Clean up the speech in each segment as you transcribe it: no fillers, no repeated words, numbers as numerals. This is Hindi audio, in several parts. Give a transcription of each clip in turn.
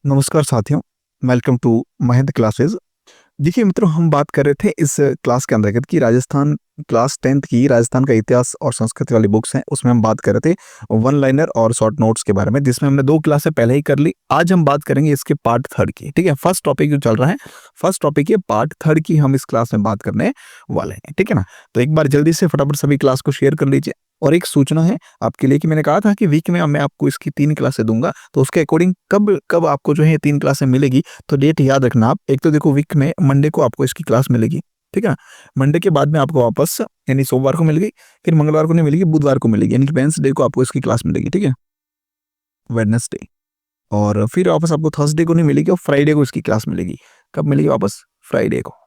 नमस्कार साथियों, वेलकम टू महेंद्र क्लासेस। देखिए मित्रों, हम बात कर रहे थे इस क्लास के अंतर्गत कि राजस्थान क्लास 10th की राजस्थान का इतिहास और संस्कृति वाली बुक्स हैं, उसमें हम बात कर रहे थे वन लाइनर और शॉर्ट नोट्स के बारे में, जिसमें हमने 2 क्लासें पहले ही कर ली। आज हम बात करेंगे इसके पार्ट 3 की, ठीक है? फर्स्ट टॉपिक जो चल रहा है, फर्स्ट टॉपिक के पार्ट 3 की हम इस क्लास में बात करने वाले हैं, ठीक है ना? तो एक बार जल्दी से फटाफट सभी क्लास को शेयर कर लीजिए। और एक सूचना है आपके लिए कि मैंने कहा था कि वीक में मैं आपको इसकी 3 क्लासें दूँगा, तो उसके अकॉर्डिंग कब कब आपको जो है 3 क्लासें मिलेगी, तो डेट याद रखना आप। एक तो देखो, वीक में मंडे को आपको इसकी क्लास मिलेगी, ठीक है ना? मंडे के बाद में आपको वापस यानी सोमवार को मिलेगी, फिर मंगलवार को नहीं मिलेगी, बुधवार को मिलेगी, यानी कि वेडनेसडे को आपको इसकी क्लास मिलेगी, ठीक है? वेडनेसडे। और फिर वापस आपको थर्सडे को नहीं मिलेगी और फ्राइडे को इसकी क्लास मिलेगी। कब मिलेगी वापस? फ्राइडे को,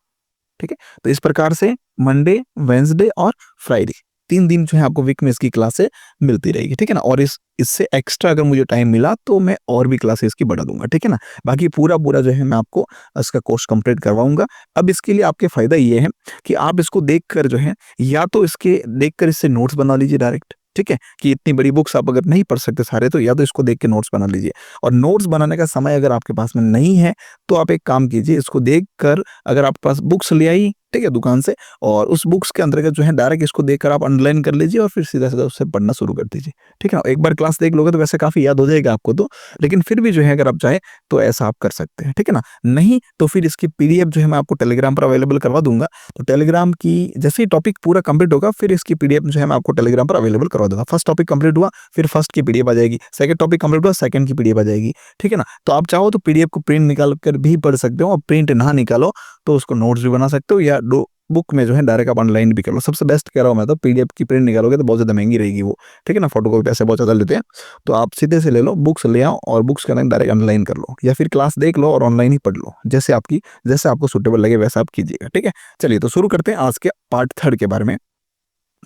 ठीक है? तो इस प्रकार से मंडे, वेडनेसडे और फ्राइडे 3 दिन जो है आपको वीक में इसकी क्लासें मिलती रहेगी, ठीक है ना? और इससे एक्स्ट्रा अगर मुझे टाइम मिला तो मैं और भी क्लासेस इसकी बढ़ा दूँगा, ठीक है ना? बाकी पूरा जो है मैं आपको इसका कोर्स कंप्लीट करवाऊँगा। अब इसके लिए आपके फ़ायदा ये है कि आप इसको देखकर जो है, या तो इसके देखकर इससे नोट्स बना लीजिए डायरेक्ट, ठीक है? कि इतनी बड़ी बुक्स आप अगर नहीं पढ़ सकते सारे, तो या तो इसको देख के नोट्स बना लीजिए। और नोट्स बनाने का समय अगर आपके पास में नहीं है, तो आप एक काम कीजिए, इसको देखकर अगर आपके पास बुक्स ले आई, ठीक है, दुकान से, और उस बुक्स के अंतर्गत जो है डायरेक्ट इसको देखकर आप अंडरलाइन कर लीजिए और फिर सीधा-सीधा उससे पढ़ना शुरू कर दीजिए, ठीक है ना? एक बार क्लास देख लोगे तो वैसे काफ़ी याद हो जाएगा आपको तो, लेकिन फिर भी जो है अगर आप चाहें तो ऐसा आप कर सकते हैं, ठीक है ना? नहीं तो फिर इसकी पीडीएफ जो है मैं आपको टेलीग्राम पर अवेलेबल करवा दूँगा। तो टेलीग्राम की जैसे ही टॉपिक पूरा कंप्लीट होगा, फिर इसकी पीडीएफ जो है मैं आपको टेलीग्राम पर अवेलेबल करवा दूँगा। फर्स्ट टॉपिक कंप्लीट हुआ, फिर फर्स्ट की पीडीएफ आ जाएगी, सेकंड टॉपिक कंप्लीट हुआ, सेकंड की पीडीएफ आ जाएगी, ठीक है ना? तो आप चाहो तो पीडीएफ को प्रिंट निकाल कर भी पढ़ सकते हो, और प्रिंट ना निकालो तो उसको नोट्स भी बना सकते हो, या दो बुक में जो है डायरेक्ट आप ऑनलाइन भी कर लो। सबसे बेस्ट कह रहा हूँ मैं तो, पीडीएफ की प्रिंट निकालोगे तो बहुत ज़्यादा महँगी रहेगी वो, ठीक है ना? फोटोकॉपी पैसे बहुत ज़्यादा लेते हैं। तो आप सीधे से ले लो, बुक्स ले आओ और बुक्स के अंदर डायरेक्ट ऑनलाइन कर लो, या फिर क्लास देख लो और ऑनलाइन ही पढ़ लो। जैसे आपको सूटेबल लगे वैसा आप कीजिएगा, ठीक है? चलिए तो शुरू करते हैं आज के पार्ट 3 के बारे में।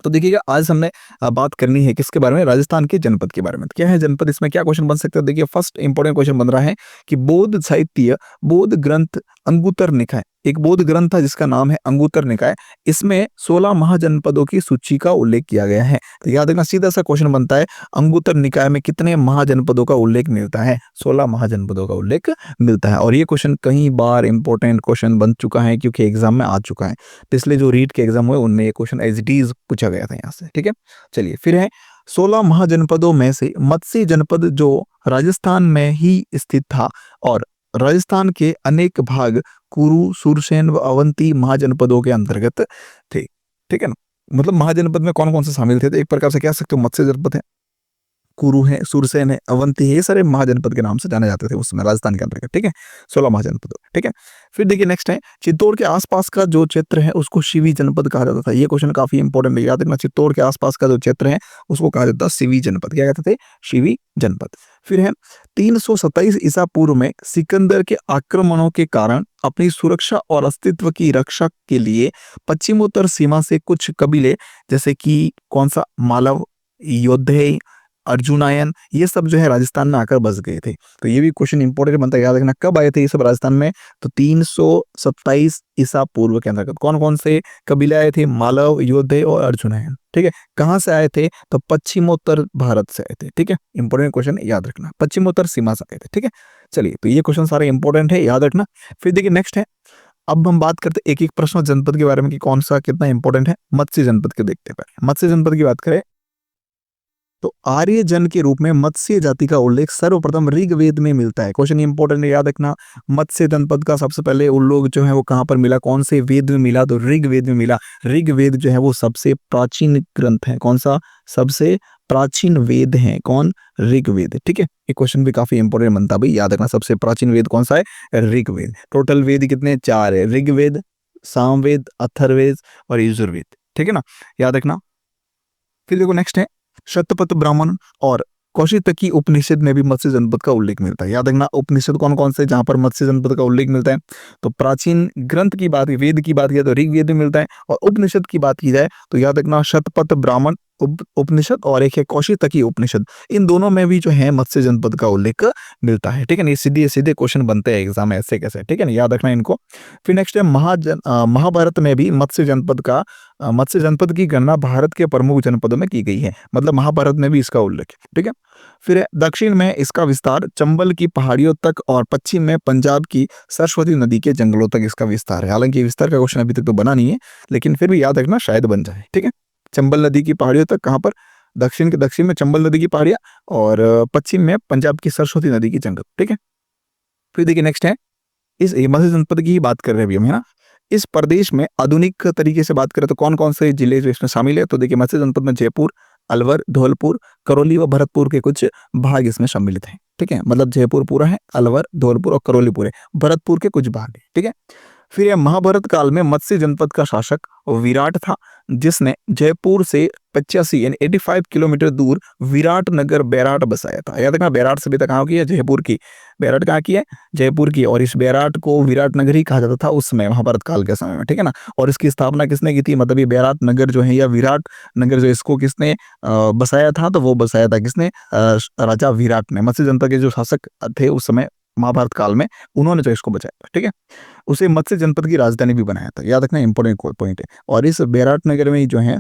तो देखिएगा, आज हमने बात करनी है किसके बारे में? राजस्थान के जनपद के बारे में। तो क्या है जनपद? इसमें क्या क्वेश्चन बन सकता है? देखिए, फर्स्ट इंपॉर्टेंट क्वेश्चन बन रहा है कि बौद्ध साहित्य, बौद्ध ग्रंथ अंगुत्तर निकाय, एक बौद्ध ग्रंथ था जिसका नाम है अंगुत्तर निकाय, इसमें 16 महाजनपदों की सूची का उल्लेख किया गया है। तो याद रखना, सीधा सा क्वेश्चन बनता है, अंगुत्तर निकाय में कितने महाजनपदों का उल्लेख मिलता है? 16 महाजनपदों का उल्लेख मिलता है। और ये क्वेश्चन कई बार इंपॉर्टेंट क्वेश्चन बन चुका है, क्योंकि एग्जाम में आ चुका है। पिछले जो रीट के एग्जाम हुए उनमें ये क्वेश्चन एज इट इज पूछा गया था यहाँ से, ठीक है? चलिए, फिर है 16 महाजनपदों में से मत्स्य जनपद जो राजस्थान में ही स्थित था, और राजस्थान के अनेक भाग कुरु, सुरसेन व अवंती महाजनपदों के अंतर्गत थे, ठीक है ना? मतलब महाजनपद में कौन कौन से शामिल थे? तो एक प्रकार से कह सकते हो मत्स्य जनपद है, कुरु है, सुरसेन है, अवंती है, ये सारे महाजनपद के नाम से जाने जाते थे उस समय राजस्थान के अंतर्गत, ठीक है? 16 महाजनपद, ठीक है? फिर देखिए नेक्स्ट है, चित्तौड़ के आसपास का जो क्षेत्र है उसको शिवी जनपद कहा जाता था। ये क्वेश्चन काफी इंपॉर्टेंट है, याद रखना, चित्तौड़ के आसपास का जो क्षेत्र है उसको कहा जाता है शिवी जनपद। क्या कहते थे? शिवी जनपद। फिर है 327 ईसा पूर्व में सिकंदर के आक्रमणों के कारण अपनी सुरक्षा और अस्तित्व की रक्षा के लिए पश्चिमोत्तर सीमा से कुछ कबीले, जैसे कि कौन सा, मालव, योद्धे, अर्जुनायन, ये सब जो है राजस्थान में आकर बस गए थे। तो ये भी क्वेश्चन इंपॉर्टेंट बनता है, याद रखना। कब आए थे ये सब राजस्थान में? तो 327 ईसा पूर्व के अंतर्गत। कौन कौन से कबीले आए थे? मालव, योद्धे और अर्जुनायन, ठीक है? कहाँ से आए थे? तो पश्चिमोत्तर भारत से आए थे, ठीक है? इंपॉर्टेंट क्वेश्चन याद रखना, पश्चिमोत्तर सीमा से आए थे, ठीक है? चलिए, तो ये क्वेश्चन सारे इंपॉर्टेंट है, याद रखना। फिर देखिए नेक्स्ट है, अब हम बात करते हैं एक एक प्रश्न जनपद के बारे में कि कौन सा कितना इंपॉर्टेंट है। मत्स्य जनपद के देखते हैं पहले। मत्स्य जनपद की बात करें तो आर्य जन के रूप में मत्स्य जाति का उल्लेख सर्वप्रथम ऋग्वेद में मिलता है। क्वेश्चन इंपॉर्टेंट है, याद रखना। मत्स्य जनपद का सबसे पहले उन लोग जो है वो कहाँ पर मिला? कौन से वेद में मिला? तो ऋग्वेद में मिला। ऋग्वेद जो है वो सबसे प्राचीन ग्रंथ है। कौन सा? सबसे प्राचीन वेद है कौन? ऋग्वेद, ठीक है? ये क्वेश्चन भी काफी इंपॉर्टेंट बनता है भाई, याद रखना। सबसे प्राचीन वेद कौन सा है? ऋग्वेद। टोटल वेद कितने? 4 है, ऋग्वेद, सामवेद, अथर्ववेद और यजुर्वेद, ठीक है ना? याद रखना। फिर देखो नेक्स्ट है, शतपथ ब्राह्मण और कौशितकी उपनिषद में भी मत्स्य जनपद का उल्लेख मिलता है। याद रखना, उपनिषद कौन कौन से जहां पर मत्स्य जनपद का उल्लेख मिलता है? तो प्राचीन ग्रंथ की बात, वेद की बात की तो ऋग्वेद में मिलता है, और उपनिषद की बात की जाए तो याद रखना शतपथ ब्राह्मण उपनिषद और एक है कौशितकी उपनिषद। इन दोनों में भी जो है मत्स्य जनपद का उल्लेख मिलता है। ठीक है ना, ये सीधे सीधे क्वेश्चन बनते हैं एग्जाम में ऐसे कैसे। ठीक है ना, याद रखना इनको। फिर नेक्स्ट है महाभारत में भी मत्स्य जनपद की गणना भारत के प्रमुख जनपदों में की गई है। मतलब महाभारत में भी इसका उल्लेख है। ठीक है, फिर दक्षिण में इसका विस्तार चंबल की पहाड़ियों तक और पश्चिम में पंजाब की सरस्वती नदी के जंगलों तक इसका विस्तार है। हालांकि विस्तार का क्वेश्चन अभी तक तो बना नहीं है, लेकिन फिर भी याद रखना शायद बन जाए। ठीक है, चंबल नदी की पहाड़ियों तक, कहां पर? दक्षिण में चंबल नदी की पहाड़ियां और पश्चिम में पंजाब की सरस्वती नदी की जंगल। ठीक है, फिर देखिए नेक्स्ट है, इस मत्स्य जनपद की ही बात कर रहे हैं अभी हम, है ना। इस प्रदेश में आधुनिक तरीके से बात करें तो कौन कौन से जिले जो इसमें शामिल है? तो देखिए मत्स्य जनपद में जयपुर, अलवर, धौलपुर, करौली व भरतपुर के कुछ भाग इसमें सम्मिलित हैं। ठीक है, मतलब जयपुर पूरा है, अलवर, धौलपुर और करौली पूरे, भरतपुर के कुछ भाग है। ठीक है, फिर यह महाभारत काल में मत्स्य जनपद का शासक विराट था, जिसने जयपुर से 85 यानी 85 किलोमीटर दूर विराट नगर बैराट बसाया था। याद रखना, बैराट सभ्यता कहाँ की है? जयपुर की। बैराट कहाँ की है? जयपुर की। और इस बैराट को विराट नगर ही कहा जाता था उस समय, महाभारत काल के समय में। ठीक है ना, और इसकी स्थापना किसने की थी? मतलब ये बैराट नगर जो है या विराट नगर जो इसको किसने बसाया था? तो वो बसाया था किसने? राजा विराट ने। मत्स्य जनपद के जो शासक थे उस समय महाभारत काल में, उन्होंने जो इसको बचाया था। ठीक है, उसे मत्स्य जनपद की राजधानी भी बनाया था। याद रखना, इंपॉर्टेंट पॉइंट है। और इस बैराट नगर में जो है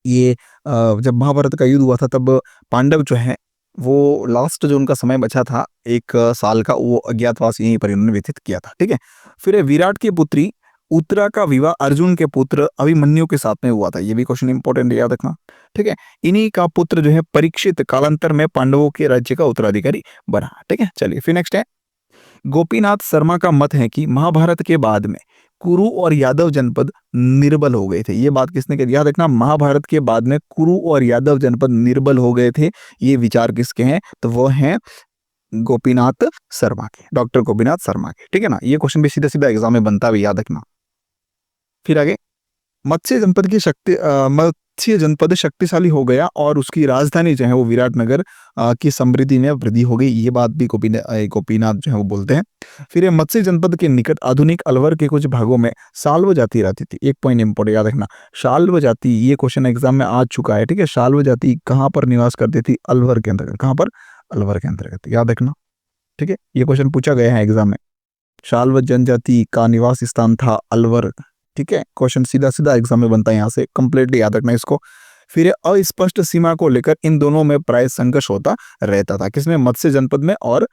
ये जब महाभारत का युद्ध हुआ था तब पांडव जो है वो लास्ट जो उनका समय बचा था 1 साल का, वो अज्ञातवास यहीं पर इन्होंने व्यतीत किया था। ठीक है, फिर विराट की पुत्री उत्तरा का विवाह अर्जुन के पुत्र अभिमन्यु के साथ में हुआ था। ये भी क्वेश्चन इंपॉर्टेंट है, याद रखना। ठीक है, इन्हीं का पुत्र जो है परीक्षित कालांतर में पांडवों के राज्य का उत्तराधिकारी बना। ठीक है, चलिए फिर नेक्स्ट है, गोपीनाथ शर्मा का मत है कि महाभारत के बाद में कुरु और यादव जनपद निर्बल हो गए थे। ये बात किसने कही? याद रखना, महाभारत के बाद में कुरु और यादव जनपद निर्बल हो गए थे। ये विचार किसके हैं? तो वो हैं गोपीनाथ शर्मा के, डॉक्टर गोपीनाथ शर्मा के। ठीक है ना, ये क्वेश्चन भी सीधा सीधा एग्जाम में बनता है, याद रखना। फिर आगे, मत्स्य जनपद शक्तिशाली हो गया और उसकी राजधानी जो है वो विराटनगर की समृद्धि में वृद्धि हो गई। ये बात भी गोपीनाथ जो है वो बोलते हैं। फिर ये मत्स्य जनपद के निकट आधुनिक अलवर के कुछ भागों में शाल्व जाति रहती थी। एक पॉइंट इंपॉर्टेंट याद रखना, शाल्व जाति, ये क्वेश्चन एग्जाम में आ चुका है। ठीक है, शाल्व जाति कहाँ पर निवास करती थी? अलवर के अंतर्गत। कहाँ पर? अलवर के अंतर्गत, याद रखना। ठीक है, ये क्वेश्चन पूछा गया है एग्जाम में। शाल्व जनजाति का निवास स्थान था अलवर। ठीक है, क्वेश्चन सीधा सीधा एग्जाम में बनता है, यहाँ से कंप्लीटली याद रखना इसको। फिर अस्पष्ट सीमा को लेकर इन दोनों में प्राय संघर्ष होता रहता था। किसमें? मत्स्य जनपद में और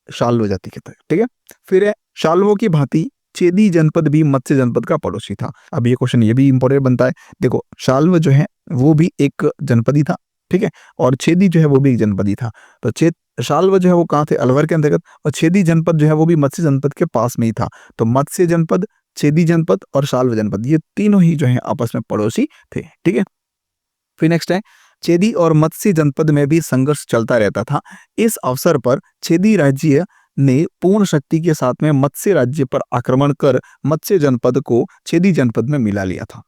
शाल्व जाति के तहत। ठीक है, फिर शाल्वों की भांति चेदी जनपद भी मत्स्य जनपद का पड़ोसी था। अब ये क्वेश्चन ये भी इंपॉर्टेंट बनता है। देखो, शाल्व जो है वो भी एक जनपदी था। ठीक है, और छेदी जो है वो भी एक जनपदी था। तो शाल्व जो है वो कहाँ थे? अलवर के अंतर्गत। और छेदी जनपद जो है वो भी मत्स्य जनपद के पास में ही था। तो मत्स्य जनपद, छेदी जनपद और शाल्व जनपद, ये तीनों ही जो है आपस में पड़ोसी थे। ठीक है, फिर नेक्स्ट है, छेदी और मत्स्य जनपद में भी संघर्ष चलता रहता था। इस अवसर पर छेदी राज्य ने पूर्ण शक्ति के साथ में मत्स्य राज्य पर आक्रमण कर मत्स्य जनपद को छेदी जनपद में मिला लिया था।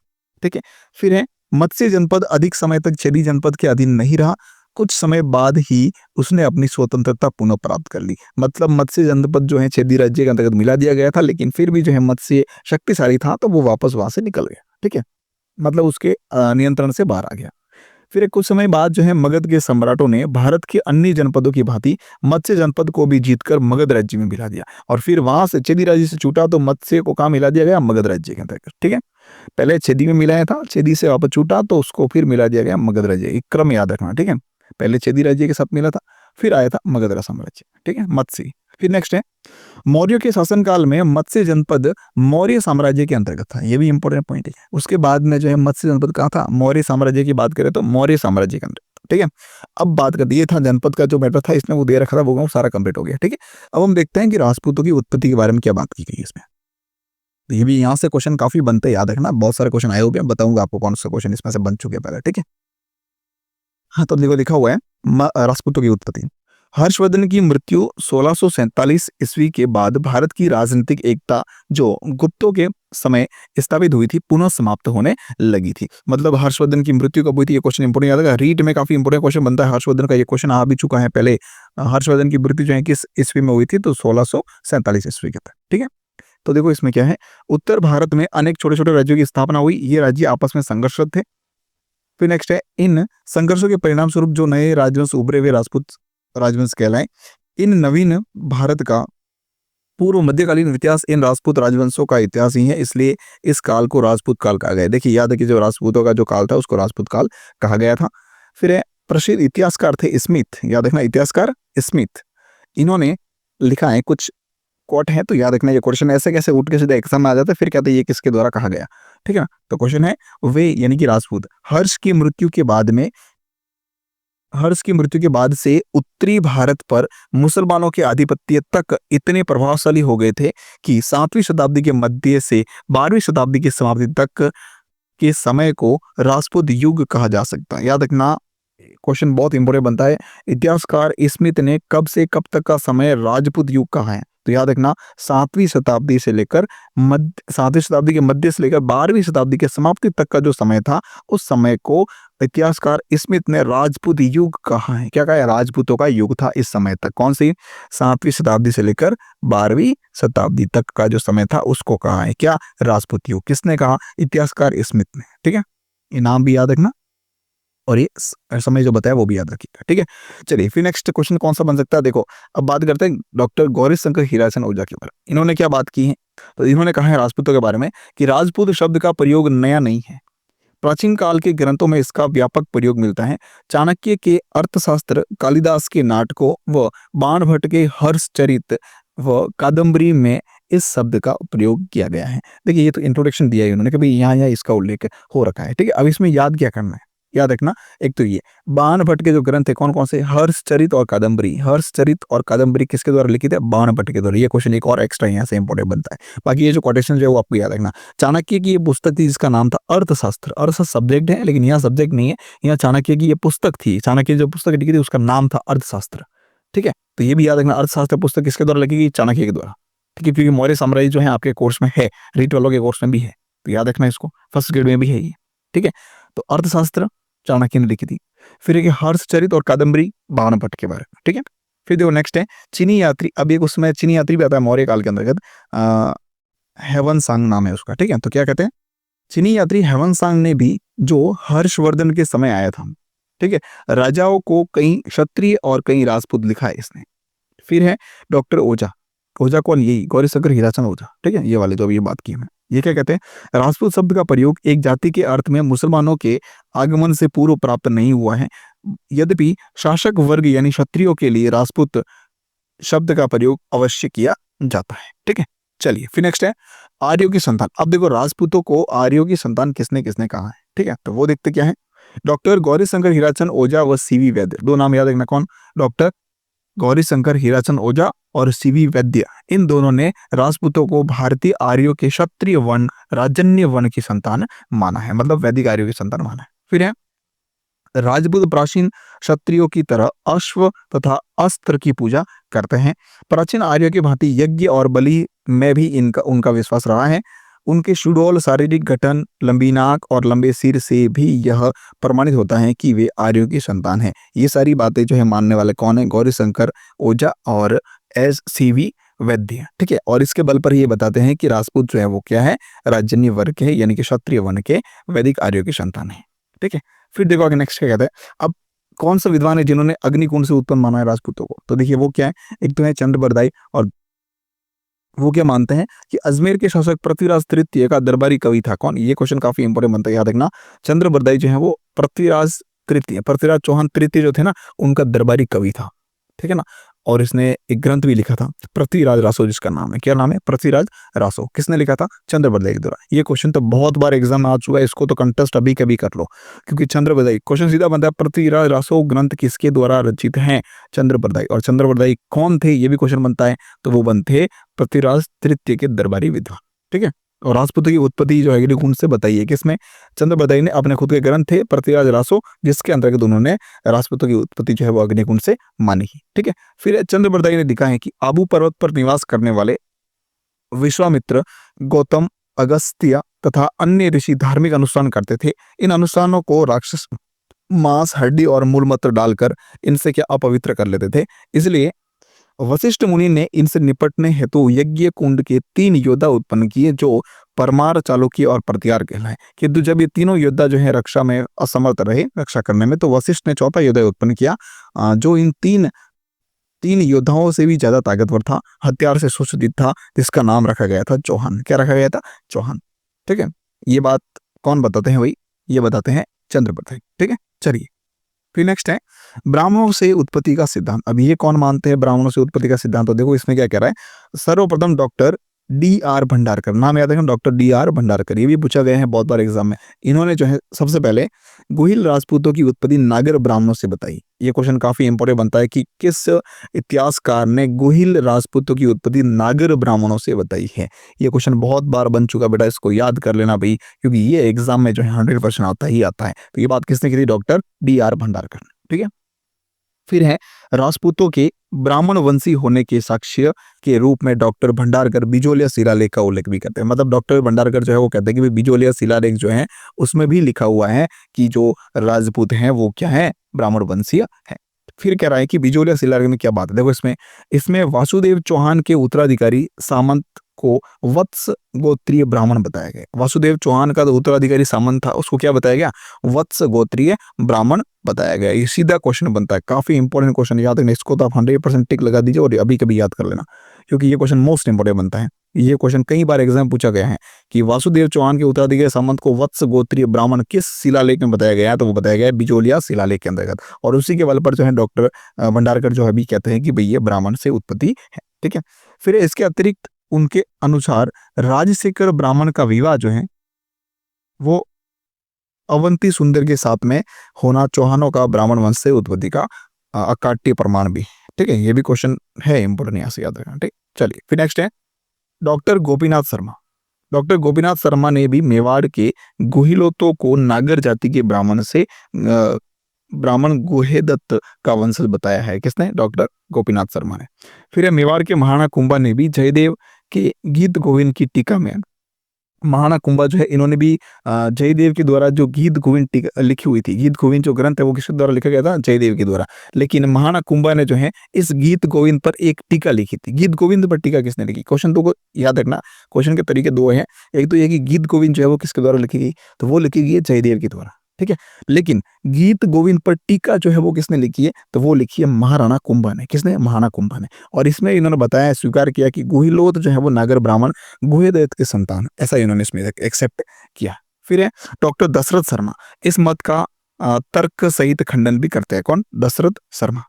ठीक है, फिर है, मत्स्य जनपद अधिक समय तक छेदी जनपद के अधीन नहीं रहा। कुछ समय बाद ही उसने अपनी स्वतंत्रता पुनः प्राप्त कर ली। मतलब मत्स्य जनपद जो है छेदी राज्य के अंतर्गत मिला दिया गया था, लेकिन फिर भी जो है मत्स्य शक्तिशाली था तो वो वापस वहां से निकल गया। ठीक है, मतलब उसके नियंत्रण से बाहर आ गया। फिर कुछ समय बाद जो है मगध के सम्राटों ने भारत के अन्य जनपदों की भांति मत्स्य जनपद को भी जीतकर मगध राज्य में मिला दिया। और फिर वहां से छेदी राज्य से छूटा तो मत्स्य को कहाँ मिला दिया गया? मगध राज्य के अंतर्गत। ठीक है, पहले छेदी में मिलाया था, छेदी से वापस छूटा तो उसको फिर मिला दिया गया मगध राज्य। एक क्रम याद रखना। ठीक है, पहले छेदी राज्य के साथ मिला था, फिर आया था मगध साम्राज्य। ठीक है, मत्स्य। फिर नेक्स्ट है, मौर्य के शासनकाल में मत्स्य जनपद मौर्य साम्राज्य के अंतर्गत था। ये भी इंपॉर्टेंट पॉइंट है। उसके बाद में जो है मत्स्य जनपद कहाँ था? मौर्य साम्राज्य की बात करें तो मौर्य साम्राज्य के अंतर्गत। ठीक है, अब बात करते, ये था जनपद का जो मैटर था, इसमें वो दे रखा था, वो सारा कंप्लीट हो गया। ठीक है, अब हम देखते हैं कि राजपूतों की उत्पत्ति के बारे में क्या बात की गई है इसमें। तो ये भी यहाँ से क्वेश्चन काफी बनते हैं, याद रखना। बहुत सारे क्वेश्चन आए हुए हैं, बताऊंगा आपको कौन सा क्वेश्चन इसमें से बन चुके हैं पहले। ठीक है, हाँ, तो देखो लिखा हुआ है राजपूतों की उत्पत्ति। हर्षवर्धन की मृत्यु 1647 ईस्वी के बाद भारत की राजनीतिक एकता जो गुप्तों के समय स्थापित हुई थी पुनः समाप्त होने लगी थी। मतलब हर्षवर्धन की मृत्यु कब हुई थी? ये क्वेश्चन इंपोर्टेंट याद रखा। रीट में काफी इंपोर्टेंट क्वेश्चन बनता है हर्षवर्धन का। ये क्वेश्चन आ भी चुका है पहले। हर्षवर्धन की मृत्यु जो है किस ईस्वी में हुई थी? तो 1647 ईस्वी के तक। ठीक है, तो देखो इसमें क्या है, उत्तर भारत में अनेक छोटे छोटे राज्यों की स्थापना हुई। ये राज्य आपस में संघर्षरत थे। फिर नेक्स्ट है, इन संघर्षों के परिणाम स्वरूप जो नए राजवंश उभरे हुए राजपूत राजवंश कहलाए। इन नवीन भारत का पूर्व मध्यकालीन इतिहास इन राजपूत राजवंशों का इतिहास ही है, इसलिए इस काल को राजपूत काल कहा गया है। देखिए याद है कि जो राजपूतों का जो काल था उसको राजपूत काल कहा गया था। फिर है, प्रसिद्ध इतिहासकार थे स्मिथ, याद रखना इतिहासकार स्मिथ, इन्होंने लिखा है कुछ कोट है, तो याद रखना ये क्वेश्चन ऐसे कैसे उठ के सीधे एग्जाम में आ जाता है, फिर कहते हैं ये किसके द्वारा कहा गया, ठीक है ना। तो क्वेश्चन है, वे यानी कि राजपूत हर्ष की मृत्यु के बाद से उत्तरी भारत पर मुसलमानों के आधिपत्य तक इतने प्रभावशाली हो गए थे कि 7वीं शताब्दी के मध्य से 12वीं शताब्दी की समाप्ति तक के समय को राजपूत युग कहा जा सकता है। याद रखना क्वेश्चन बहुत इंपोर्टेंट बनता है, इतिहासकार स्मिथ ने कब से कब तक का समय राजपूत युग कहा है। तो याद रखना 7वीं शताब्दी के मध्य से लेकर 12वीं शताब्दी के समाप्ति तक का जो समय था, उस समय को इतिहासकार स्मिथ ने राजपूत युग कहा है। क्या कहा है, राजपूतों का युग था इस समय तक। कौन सी, 7वीं शताब्दी से लेकर 12वीं शताब्दी तक का जो समय था उसको कहा है क्या, राजपूत युग। किसने कहा, इतिहासकार स्मिथ ने, ठीक है। ये नाम भी याद रखना और ये समय जो बताया वो भी याद रखिएगा, ठीक है। चलिए फिर नेक्स्ट क्वेश्चन कौन सा बन सकता है, देखो अब बात करते हैं डॉक्टर गौरी शंकर हीराचंद ओझा के बारे में। इन्होंने क्या बात की है, तो इन्होंने कहा है राजपूतों के बारे में कि राजपूत शब्द का प्रयोग नया नहीं है, प्राचीन काल के ग्रंथों में इसका व्यापक प्रयोग मिलता है। चाणक्य के अर्थशास्त्र, कालिदास के नाटकों व बाणभट्ट के हर्षचरित व कादम्बरी में इस शब्द का प्रयोग किया गया है। देखिए ये तो इंट्रोडक्शन दिया है उन्होंने, कभी यहाँ यहाँ इसका उल्लेख हो रखा है, ठीक है। अब इसमें याद क्या करना है, याद रखना एक तो ये बाणभट्ट के जो ग्रंथ है कौन कौन से, हर्षचरित और कादम्बरी। हर्षचरित और कादम्बरी किसके द्वारा लिखित है, बाणभट्ट के द्वारा। ये क्वेश्चन एक और एक्स्ट्रा यहाँ से इंपोर्टेंट बनता है। बाकी ये जो कोटेशन है वो आपको याद रखना। चाणक्य की ये पुस्तक थी जिसका नाम था अर्थशास्त्र। अर्थशास्त्र सब्जेक्ट है लेकिन यहाँ सब्जेक्ट नहीं है, यहाँ चाणक्य की ये पुस्तक थी, चाणक्य जो पुस्तक लिखी थी उसका नाम था अर्थशास्त्र, ठीक है। तो ये भी याद रखना, अर्थशास्त्र पुस्तक किसके द्वारा लिखी गई, चाणक्य के द्वारा, ठीक है। क्योंकि मौर्य साम्राज्य जो है आपके कोर्स में है, रीट वालों के कोर्स में भी है, तो याद रखना इसको, फर्स्ट ग्रेड में भी है ये, ठीक है। तो अर्थशास्त्र चाणक्य ने लिखी थी। फिर एक हर्षचरित और कादम्बरी बाणभट्ट के बारे में, ठीक है। फिर देखो नेक्स्ट है चीनी यात्री। अब एक उसमें चीनी यात्री भी आता है मौर्य काल के अंतर्गत, हेवन सांग नाम है उसका, ठीक है। तो क्या कहते हैं, चीनी यात्री हेवन सांग ने भी जो हर्षवर्धन के समय आया था, ठीक है। राजाओं को कई क्षत्रिय और कई राजपूत लिखा है इसने। फिर है डॉक्टर ओझा। ओझा कौन, यही गौरी शंकर हीराचंद ओझा, ठीक है। ये वाले जो अभी ये बात की है, ये क्या कहते हैं, राजपूत शब्द का प्रयोग एक जाति के अर्थ में मुसलमानों के आगमन से पूर्व प्राप्त नहीं हुआ है। यद्यपि शासक वर्ग यानी क्षत्रियों के लिए राजपूत शब्द का प्रयोग अवश्य किया जाता है, ठीक है। चलिए फिर नेक्स्ट है आर्यों की संतान। अब देखो राजपूतों को आर्यों की संतान किसने किसने कहा है, ठीक है। तो वो देखते क्या है, डॉक्टर गौरी शंकर हीराचंद ओझा व सीवी वैद्य। दो नाम याद रखना, कौन, डॉक्टर गौरी शंकर हीराचंद ओझा और सीवी वैद्य। इन दोनों ने राजपूतों को भारतीय आर्यों के क्षत्रिय वर्ण राजन्य वर्ण की संतान माना है, मतलब वैदिक आर्यों की संतान माना है। फिर है राजपूत प्राचीन क्षत्रियों की तरह अश्व तथा अस्त्र की पूजा करते हैं। प्राचीन आर्यों की भांति यज्ञ और बलि में भी उनका विश्वास रहा है। उनके सुडौल शारीरिक गठन, लंबी नाक और लंबे सिर से भी यह प्रमाणित होता है कि वे आर्यों की संतान हैं। ये सारी बातें जो है मानने वाले कौन है, गौरी शंकर ओझा और एस सीवी वैद्य, ठीक है। और इसके बल पर ये बताते हैं कि राजपूत जो है वो क्या है, राजन्य वर्ग के यानी कि क्षत्रिय वर्ण के वैदिक आर्यों की संतान है, ठीक है। फिर देखो आगे नेक्स्ट क्या कहता है, अब कौन सा विद्वान है जिन्होंने अग्निकुंड से उत्पन्न माना है राजपूतों को। तो देखिए वो क्या है, एक तो है चंद्रबरदाई, और वो क्या मानते हैं कि अजमेर के शासक पृथ्वीराज तृतीय का दरबारी कवि था। कौन, ये क्वेश्चन काफी इंपोर्टेंट बनता है, याद रखना। चंद्रबरदाई जो है वो पृथ्वीराज चौहान तृतीय जो थे ना, उनका दरबारी कवि था, ठीक है ना। और इसने एक ग्रंथ भी लिखा था, पृथ्वीराज रासो, जिसका नाम है, क्या नाम है, पृथ्वीराज रासो। किसने लिखा था, चंद्रबरदाई के द्वारा। ये क्वेश्चन तो बहुत बार एग्जाम में आ चुका है, इसको तो कंटेस्ट अभी कभी कर लो, क्योंकि चंद्रबरदाई क्वेश्चन सीधा बनता है, पृथ्वीराज रासो ग्रंथ किसके द्वारा रचित है, चंद्रबरदाई। और चंद्रबरदाई कौन थे ये भी क्वेश्चन बनता है, तो वो बनते पृथ्वीराज तृतीय के दरबारी विद्वान, ठीक है। और राजपूतों की उत्पत्ति जो है अग्निकुंड से बताइए, किसमें, चंद्रबरदाई ने अपने खुद के ग्रंथ थे पृथ्वीराज रासो, जिसके अंतर्गत उन्होंने राजपूतों की उत्पत्ति जो है वो अग्निकुंड से मानी, ठीक है। फिर चंद्रबरदाई ने लिखा है कि आबू पर्वत पर निवास करने वाले विश्वामित्र, गौतम, अगस्त्य तथा अन्य ऋषि धार्मिक अनुष्ठान करते थे। इन अनुष्ठानों को राक्षस मांस, हड्डी और मूलमूत्र डालकर इनसे क्या अपवित्र कर लेते थे, इसलिए वशिष्ठ मुनि ने इनसे निपटने हेतु यज्ञ कुंड के 3 योद्धा उत्पन्न किए जो परमार, चालुक्य और प्रतिहार कहलाए। किंतु जब ये तीनों योद्धा जो है रक्षा में असमर्थ रहे, रक्षा करने में, तो वशिष्ठ ने चौथा योद्धा उत्पन्न किया, जो इन तीन योद्धाओं से भी ज्यादा ताकतवर था, हथियार से सुसज्जित था, जिसका नाम रखा गया था चौहान। क्या रखा गया था? चौहान। ठीक है, ये बात कौन बताते हैं भाई? ये बताते हैं चंद्रप्रथ। ठीक है, चलिए फिर नेक्स्ट है ब्राह्मणों से उत्पत्ति का सिद्धांत। अब ये कौन मानते हैं ब्राह्मणों से उत्पत्ति का सिद्धांत? तो देखो इसमें क्या कह रहा है, सर्वप्रथम डॉक्टर D.R. भंडारकर, नाम याद रखें, डॉक्टर D.R. भंडारकर, ये भी पूछा गया है बहुत बार एग्जाम में। इन्होंने जो है सबसे पहले गुहिल राजपूतों की उत्पत्ति नागर ब्राह्मणों से बताई। ये क्वेश्चन काफी इंपॉर्टेंट बनता है कि किस इतिहासकार ने गुहिल राजपूतों की उत्पत्ति नागर ब्राह्मणों से बताई है। ये क्वेश्चन बहुत बार बन चुका बेटा, इसको याद कर लेना भाई, क्योंकि ये एग्जाम में जो है 100% आता ही आता है। तो ये बात किसने की थी? Doctor D.R. भंडारकर। ठीक है, फिर है राजपूतों के ब्राह्मण वंशी होने के साक्ष्य के रूप में डॉक्टर भंडारकर बिजोलिया शिलालेख का उल्लेख भी करते हैं। मतलब डॉक्टर भंडारकर जो है वो कहते हैं कि बिजोलिया शिलालेख जो है उसमें भी लिखा हुआ है कि जो राजपूत हैं वो क्या है? ब्राह्मण वंशीय है। फिर कह रहा है कि बिजोलिया शिलालेख में क्या बात है, देखो इसमें इसमें वासुदेव चौहान के उत्तराधिकारी सामंत को वत्स गोत्रीय ब्राह्मण बताया गया। वासुदेव चौहान का तो उत्तराधिकारी सामंत था, उसको क्या बताया गया? वत्स गोत्रीय ब्राह्मण बताया गया। ये सीधा क्वेश्चन बनता है, काफी इंपॉर्टेंट क्वेश्चन, याद रखना इसको, तो आप 100% टिक लगा दीजिए और अभी कभी याद कर लेना, क्योंकि ये क्वेश्चन मोस्ट इंपॉर्टेंट बनता है। ये क्वेश्चन कई बार एग्जाम पूछा गया है कि वासुदेव चौहान के उत्तराधिकारी सामंत को वत्स गोत्रीय ब्राह्मण किस शिलालेख में बताया गया है? तो वो बताया गया है बिजोलिया शिलालेख के अंतर्गत। और उसी के बल पर जो है डॉक्टर भंडारकर जो है अभी कहते हैं कि भाई ये ब्राह्मण से उत्पत्ति है। ठीक है, फिर इसके अतिरिक्त उनके अनुसार राजशेखर ब्राह्मण का विवाह जो है वो अवंती सुंदर के साथ में होना चौहानों का ब्राह्मण वंश से उत्पत्ति का अकाट्य प्रमाण भी। ठीक है, ये भी क्वेश्चन है इंपोर्टेंट, यहाँ से याद रखना। ठीक, चलिए फिर नेक्स्ट है डॉक्टर गोपीनाथ शर्मा। डॉक्टर गोपीनाथ शर्मा ने भी मेवाड़ के गुहिलोतों को नागर जाति के ब्राह्मण से ब्राह्मण गुहेदत्त का वंशज बताया है। किसने? डॉक्टर गोपीनाथ शर्मा ने। फिर मेवाड़ के महाराणा कुंभा ने भी जयदेव के गीत गोविंद की टीका में, महाराणा कुंभा जो है इन्होंने भी जयदेव के द्वारा जो गीत गोविंद टीका लिखी हुई थी, गीत गोविंद जो ग्रंथ है वो किसके द्वारा लिखा गया था? जयदेव के द्वारा। लेकिन महाराणा कुंभा ने जो है इस गीत गोविंद पर एक टीका लिखी थी। गीत गोविंद पर टीका किसने लिखी? क्वेश्चन तो याद रखना, क्वेश्चन के तरीके दो हैं। एक तो ये कि गीत गोविंद जो है वो किसके द्वारा लिखी गई? तो वो लिखी गई है जयदेव के द्वारा। ठीक है, लेकिन गीत गोविंद पर टीका जो है वो किसने लिखी है? तो वो लिखी है महाराणा कुंभा ने। किसने? महाराणा कुंभा ने। और इसमें इन्होंने बताया, स्वीकार किया कि गुहिलोत जो है वो नागर ब्राह्मण गुहेदत्त के संतान, ऐसा इन्होंने इसमें एक्सेप्ट किया। फिर है डॉक्टर दशरथ शर्मा, इस मत का तर्क सहित खंडन भी करते हैं। कौन? दशरथ शर्मा।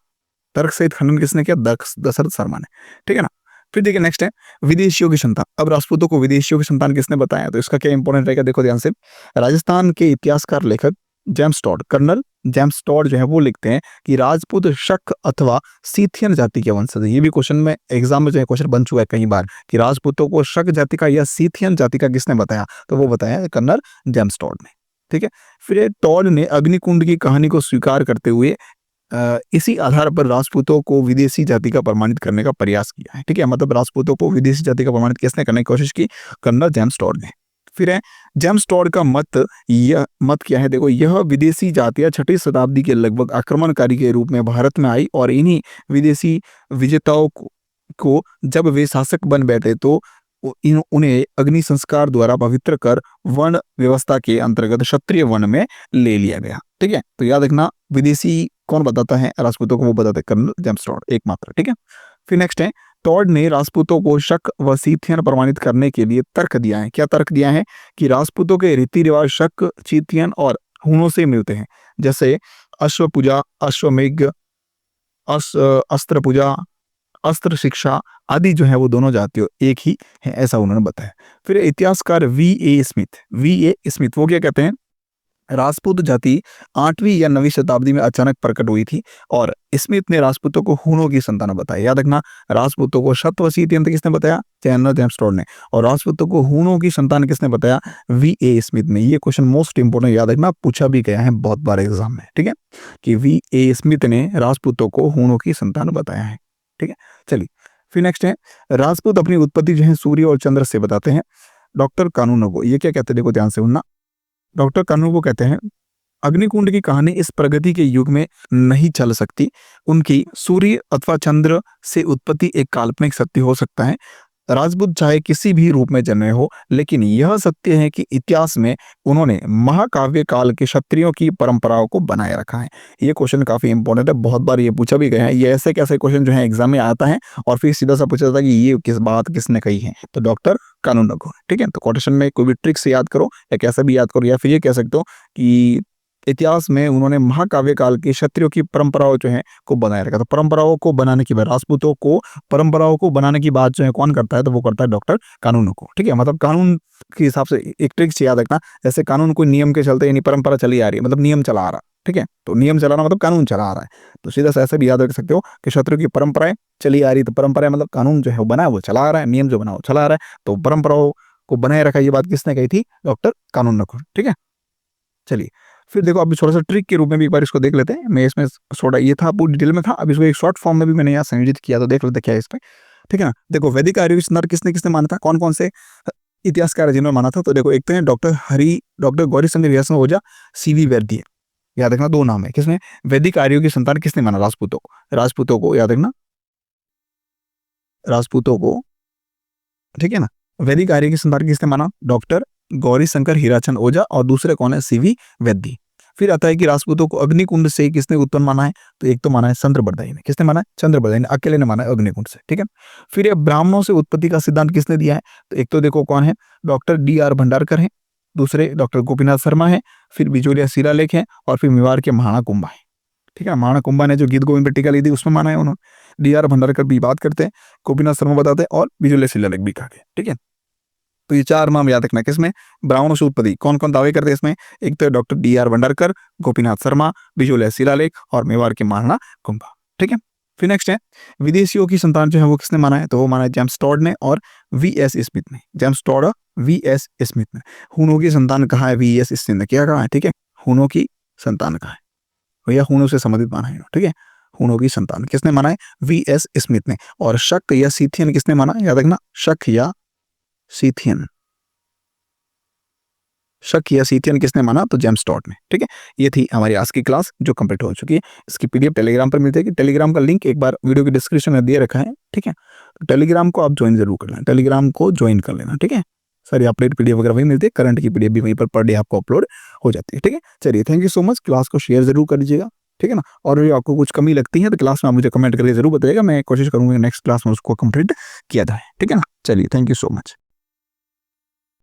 तर्क सहित खंडन किसने किया? दशरथ शर्मा ने। ठीक है ना। फिर देखिए नेक्स्ट है विदेशियों की संतान। अब राजपूतों को विदेशियों की संतान किसने बताया? तो इसका क्या इंपॉर्टेंट रहेगा, देखो ध्यान से। राजस्थान के इतिहासकार लेखक James Tod, colonel James Tod जो है वो लिखते हैं कि राजपूत शक अथवा सीथियन जाति के वंशज है। ये भी क्वेश्चन में एग्जाम में जो है क्वेश्चन बन चुका है कई बार कि राजपूतों को शक जाति का या सीथियन जाति का किसने बताया? तो वो बताया कर्नल जेम्स टॉड ने। ठीक है, फिर टॉड ने अग्निकुंड की कहानी को स्वीकार करते हुए इसी आधार पर राजपूतों को विदेशी जाति का प्रमाणित करने का प्रयास किया है। ठीक है, मतलब राजपूतों को विदेशी जाति का प्रमाणित किसने करने की कोशिश की? कर्नल जेम्स टॉड ने। फिर है जेम्स टॉड का मत, यह मत क्या है? देखो, यह विदेशी जातियां 6वीं शताब्दी के लगभग आक्रमणकारी के रूप में भारत में आई और इन्हीं विदेशी विजेताओं को जब वे शासक बन बैठे तो उन्हें अग्नि संस्कार द्वारा पवित्र कर वर्ण व्यवस्था के अंतर्गत क्षत्रिय वर्ण में ले लिया गया। ठीक है, तो याद रखना विदेशी कौन बताता है राजपूतों को? वो बताते हैं कर्नल जेम्स टॉड एकमात्र। ठीक है, फिर नेक्स्ट है टॉड ने राजपूतों को शक व सीथियन प्रमाणित करने के लिए तर्क दिया है। क्या तर्क दिया है? कि राजपूतों के रीति रिवाज शक, चीथियन और हूणों से मिलते हैं, जैसे अश्व पूजा, अश्वमेघ, अस्त्र पूजा, अस्त्र शिक्षा आदि जो है वो दोनों जातियों एक ही है, ऐसा उन्होंने बताया। फिर इतिहासकार V.A. स्मिथ वो क्या कहते हैं? राजपूत जाति 8वीं या 9वीं शताब्दी में अचानक प्रकट हुई थी और स्मिथ ने राजपूतों को हूणों की संतान बताया। याद रखना, राजपूतों को शत व सीथियन किसने बताया? कर्नल जेम्स टॉड ने। और राजपूतों को हूणों की संतान किसने बताया? V.A. स्मिथ ने। ये क्वेश्चन मोस्ट इंपोर्टेंट, याद रखना, पूछा भी गया है बहुत बार एग्जाम में। ठीक है, कि V.A. स्मिथ ने राजपूतों को हूणों की संतान बताया है। ठीक है, चलिए फिर नेक्स्ट है राजपूत अपनी उत्पत्ति जो है सूर्य और चंद्र से बताते हैं। डॉक्टर कानूनगो ये क्या कहते हैं? देखो ध्यान से सुनना। डॉक्टर कानूनगो कहते हैं अग्निकुंड की कहानी इस प्रगति के युग में नहीं चल सकती। उनकी सूर्य अथवा चंद्र से उत्पत्ति एक काल्पनिक सत्य हो सकता है। राजपूत चाहे किसी भी रूप में जन्मे हो, लेकिन यह सत्य है कि इतिहास में उन्होंने महाकाव्य काल के क्षत्रियों की परंपराओं को बनाए रखा है। ये क्वेश्चन काफी इंपॉर्टेंट है, बहुत बार ये पूछा भी गया है। ये ऐसे कैसे क्वेश्चन जो है एग्जाम में आता है और फिर सीधा सा पूछा जाता है कि ये किस बात किसने कही है, तो डॉक्टर कानूनगो। ठीक है, तो क्वेश्चन में कोई भी ट्रिक से याद करो या कैसे भी याद करो, या फिर ये कह सकते हो कि इतिहास में उन्होंने महाकाव्य काल की क्षत्रियों की परंपराओं जो है को बनाए रखा। तो परंपराओं को बनाने की बात, राजपूतों को परंपराओं को बनाने की बात जो है कौन करता है, तो वो करता है डॉक्टर कानूनगो। ठीक है, मतलब कानून के हिसाब से एक ट्रिक से याद रखना, जैसे कानून कोई नियम के चलते यानी परंपरा चली आ रही है, मतलब नियम चला आ रहा। ठीक है, तो नियम चलाना मतलब कानून चला आ रहा है, तो सीधा सा ऐसे भी याद रख सकते हो कि क्षत्रियों की परंपराएं चली आ रही, तो परंपराएं मतलब कानून जो है वो बना है वो चला आ रहा है, नियम जो बना वो चला आ रहा है, तो परंपराओं को बनाए रखा। ये बात किसने कही थी, डॉक्टर कानूनगो। ठीक है, चलिए फिर देखो अभी थोड़ा सा ट्रिक के रूप में भी एक बार इसको देख लेते हैं। मैं इसमें थोड़ा ये था पूरी डिटेल में था, अब इसको एक शॉर्ट फॉर्म में भी मैंने यहाँ संयोजित किया, तो देख लेते क्या है इसमें। ठीक है ना, देखो वैदिक आर्य संदर्भ किसने किसने माना था, कौन कौन से इतिहासकार जिन्होंने माना था, तो देखो एक तो है डॉक्टर गौरी शंकर हरिहरसन ओझा, सीवी वैद्य। याद रखना दो नाम है, किसने वैदिक आर्यों की संतान किसने माना, राजपूतों को याद रखना, राजपूतों को। ठीक है ना, वैदिक आर्य की संतान किसने माना, डॉक्टर गौरी शंकर हीराचंद ओझा, और दूसरे कौन है, सीवी वैद्य। फिर आता है कि राजपूतों को अग्निकुंड से किसने उत्पन्न माना है, तो एक तो माना है चंद्रबरदाई ने। किसने माना है, चंद्रबरदाई ने, अकेले ने माना है अग्निकुंड से। ठीक है, फिर ये ब्राह्मणों से उत्पत्ति का सिद्धांत किसने दिया है, तो एक तो देखो कौन है, डॉक्टर DR भंडारकर है, दूसरे डॉक्टर गोपीनाथ शर्मा है, फिर बिजोलिया शिलालेख है, और फिर मेवाड़ के महाणा कुंभा है। ठीक है, महाणा कुंभा ने जो गीत गोविंद पर टीका ली थी उसमें माना है उन्होंने। DR भंडारकर भी बात करते हैं, गोपीनाथ शर्मा बताते हैं, और बिजोलिया शिलालेख भी कहा गया। ठीक है, तो ये चार नाम याद रखना किसमें, ब्राह्मणों से उत्पत्ति कौन कौन दावे करते हैं इसमें, एक तो डॉक्टर DR भंडारकर, गोपीनाथ शर्मा, बिजोलिया शिलालेख, और मेवाड़ के महाणा कुंभा। ठीक है, फिर नेक्स्ट है विदेशियों की संतान जो है वो किसने माना है, तो वो माना है जेम्स टॉड ने और VS स्मिथ ने। जेम्स टॉड और VS स्मिथ ने। हुनों की संतान कहा है, VS स्मिथ ने क्या कहा है। ठीक है, हुनों की संतान कहा है भैया, हुनों से संबंधित माना है। ठीक है, हुनों की संतान किसने माना है, VS स्मिथ ने। और शक या सीथियन किसने माना, याद रखना, शक या सीथियन, शक या सीथियन किसने माना, तो जेम्स टॉड ने। ठीक है, ये थी हमारी आज की क्लास जो कंप्लीट हो चुकी है। इसकी PDF टेलीग्राम पर मिलती है, कि टेलीग्राम का लिंक एक बार वीडियो की डिस्क्रिप्शन में दे रखा है। ठीक है, तो टेलीग्राम को आप ज्वाइन जरूर कर लेना, टेलीग्राम को ज्वाइन कर लेना। ठीक है, सारी अपडेट PDF वगैरह वही मिलती है, करंट की PDF भी वहीं पर डे आपको अपलोड हो जाती है। ठीक है, चलिए thank you so much, class को शेयर जरूर कर दीजिएगा। ठीक है ना, और भी आपको कुछ कमी लगती है तो क्लास में आप मुझे कमेंट करके जरूर बताइएगा, मैं कोशिश करूंगा नेक्स्ट क्लास में उसको कंप्लीट किया जाए। ठीक है ना, चलिए थैंक यू सो मच।